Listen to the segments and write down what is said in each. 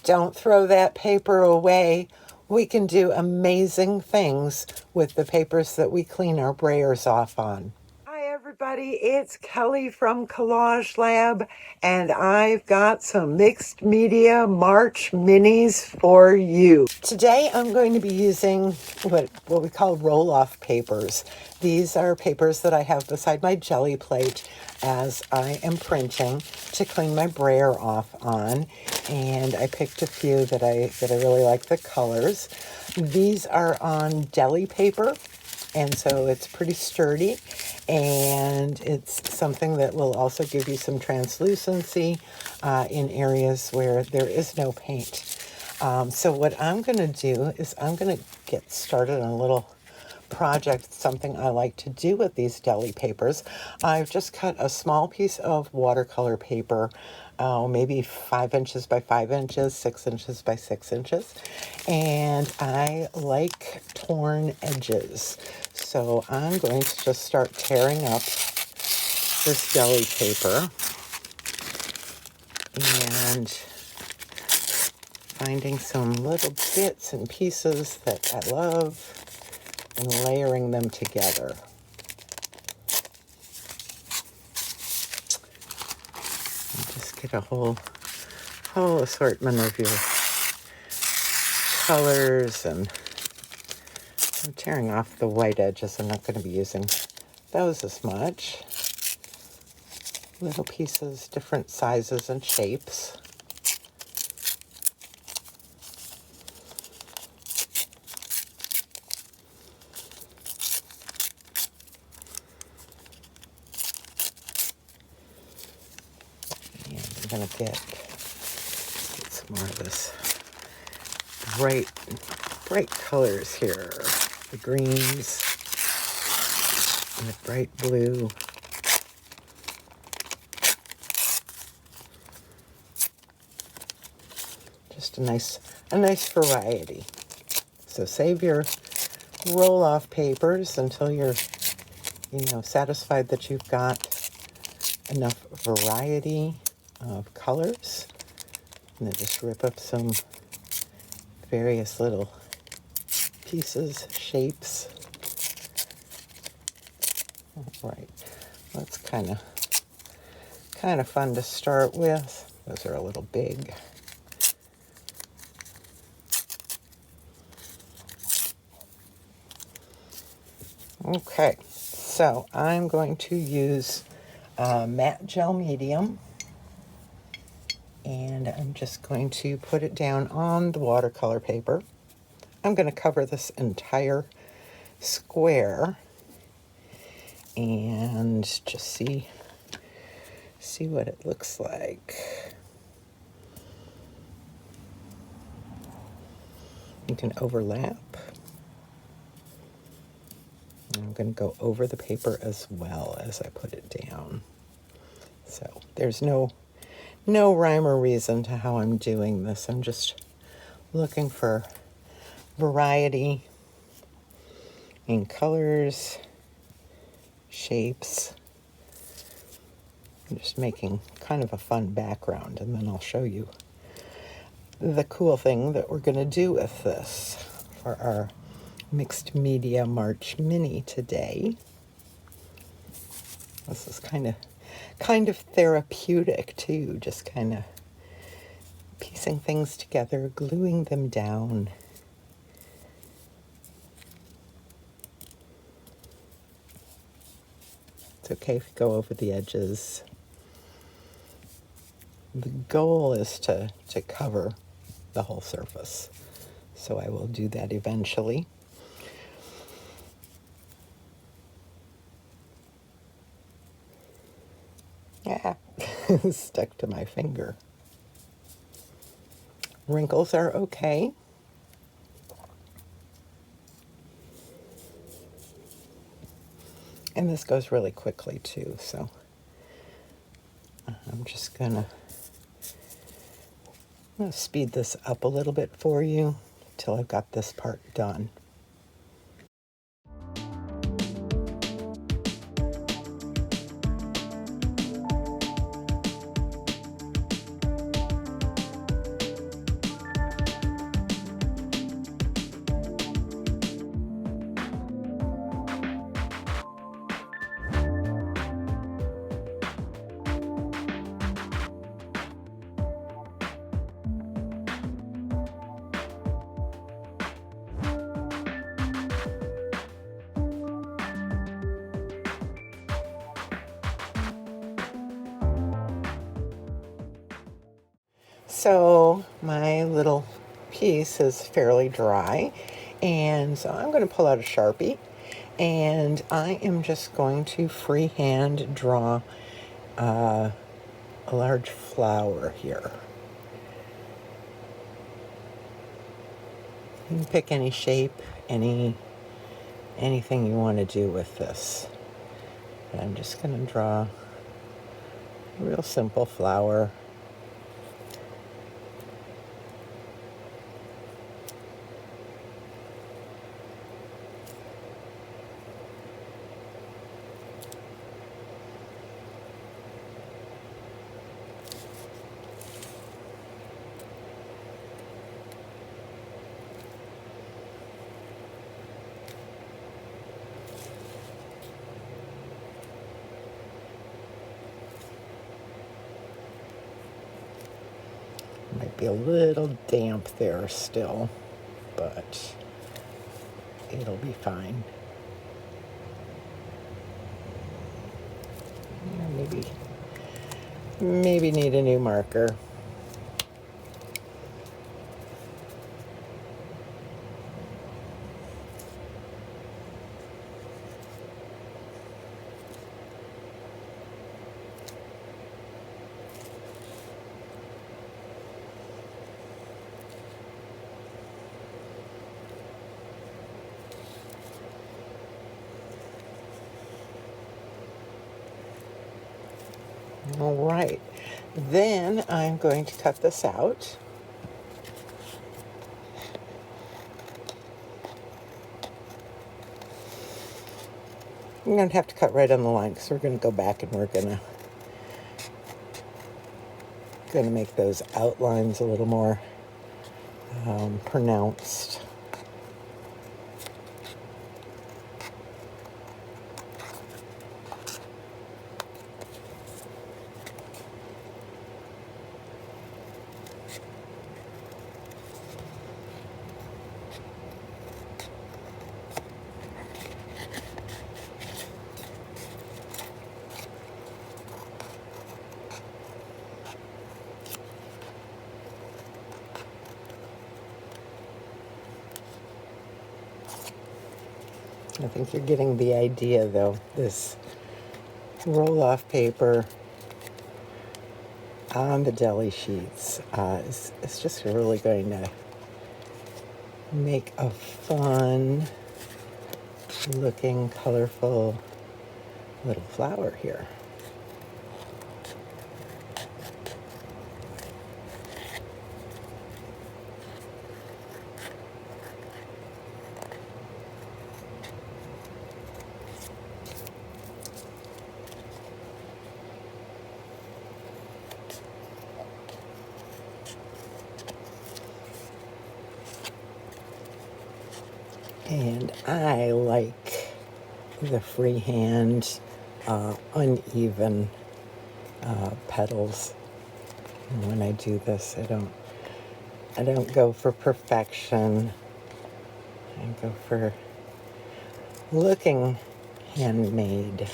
Don't throw that paper away. We can do amazing things with the papers that we clean our brayers off on. Hi everybody, it's Kelly from Collage-Lab, and I've got some mixed media March minis for you. Today I'm going to be using what we call roll-off papers. These are papers that I have beside my jelly plate as I am printing to clean my brayer off on, and I picked a few that I really like the colors. These are on deli paper, and so it's pretty sturdy, and it's something that will also give you some translucency in areas where there is no paint. So what I'm going to do is I'm going to get started on a little project, something I like to do with these deli papers. I've just cut a small piece of watercolor paper, maybe 5 inches by 5 inches, 6 inches by 6 inches, and I like torn edges. So I'm going to just start tearing up this deli paper and finding some little bits and pieces that I love and layering them together. And just get a whole assortment of your colors, and I'm tearing off the white edges. I'm not going to be using those as much. Little pieces, different sizes and shapes. I'm going to get some more of this bright colors here. The greens and the bright blue. Just a nice variety. So save your roll-off papers until you're, satisfied that you've got enough variety of colors, and then just rip up some various little pieces, shapes. All right, that's kind of fun to start with. Those are a little big. Okay, so I'm going to use matte gel medium, and I'm just going to put it down on the watercolor paper. I'm going to cover this entire square and just see what it looks like. You can overlap. I'm going to go over the paper as well as I put it down. So there's no rhyme or reason to how I'm doing this. I'm just looking for variety in colors, shapes. I'm just making kind of a fun background, and then I'll show you the cool thing that we're going to do with this for our mixed media March mini today. This is kind of therapeutic too, just kind of piecing things together, gluing them down. It's okay if you go over the edges. The goal is to cover the whole surface, so I will do that eventually. Yeah, stuck to my finger. Wrinkles are okay. And this goes really quickly too, so I'm just gonna speed this up a little bit for you till I've got this part done. So my little piece is fairly dry, and so I'm going to pull out a Sharpie, and I am just going to freehand draw a large flower here. You can pick any shape, anything you want to do with this. And I'm just going to draw a real simple flower. Might be a little damp there still, but it'll be fine. Yeah, maybe need a new marker. All right, then I'm going to cut this out. I'm going to have to cut right on the line because we're going to go back and we're going to make those outlines a little more pronounced. I think you're getting the idea, though. This roll-off paper on the deli sheets is just really going to make a fun looking, colorful little flower here. And I like the freehand, uneven petals. And when I do this, I don't go for perfection. I go for looking handmade.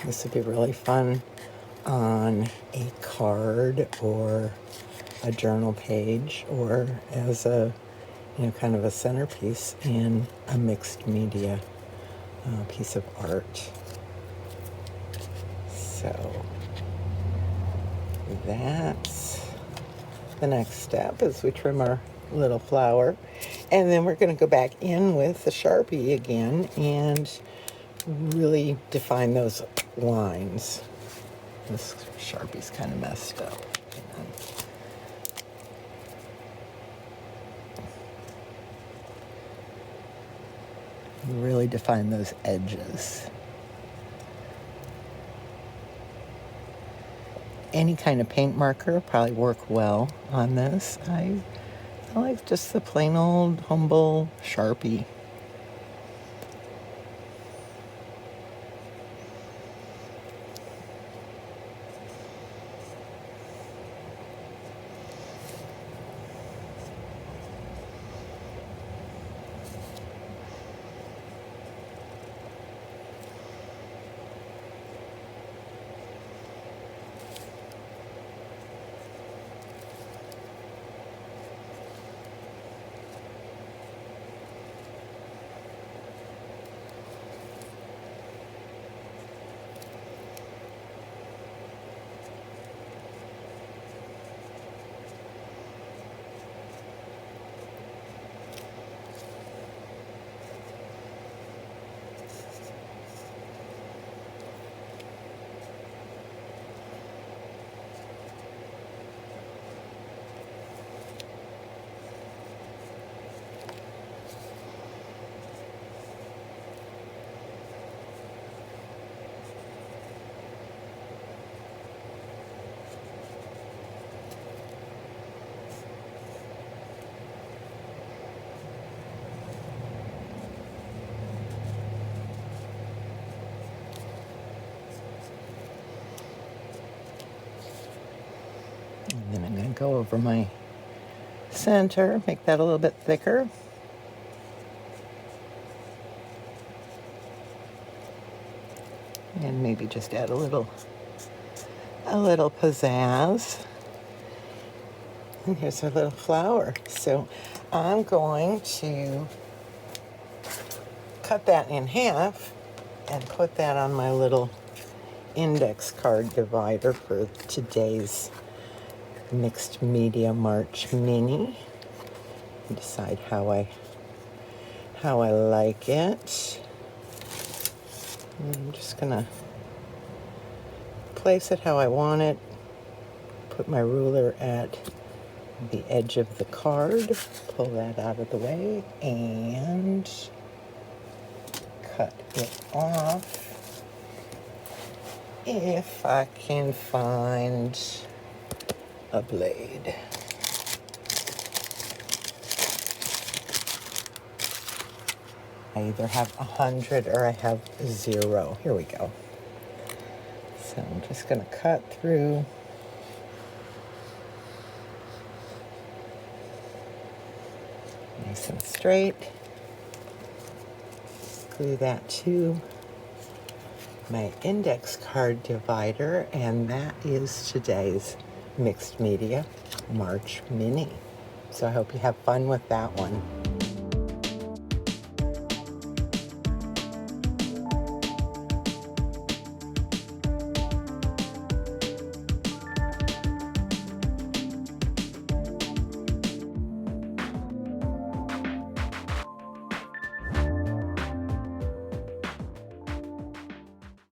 This would be really fun on a card or a journal page, or as a, kind of a centerpiece in a mixed media piece of art. So that's the next step, as we trim our little flower. And then we're going to go back in with the Sharpie again and really define those lines. This Sharpie's kind of messed up. Really define those edges. Any kind of paint marker probably work well on this. I like just the plain old humble Sharpie. And then I'm going to go over my center, make that a little bit thicker. And maybe just add a little pizzazz. And here's our little flower. So I'm going to cut that in half and put that on my little index card divider for today's Mixed Media March Mini. Decide how I like it. And I'm just gonna place it how I want it. Put my ruler at the edge of the card, pull that out of the way, and cut it off if I can find a blade. I either have 100 or I have 0. Here we go. So I'm just going to cut through. Nice and straight. Glue that to my index card divider, and that is today's Mixed Media March Mini. So I hope you have fun with that one.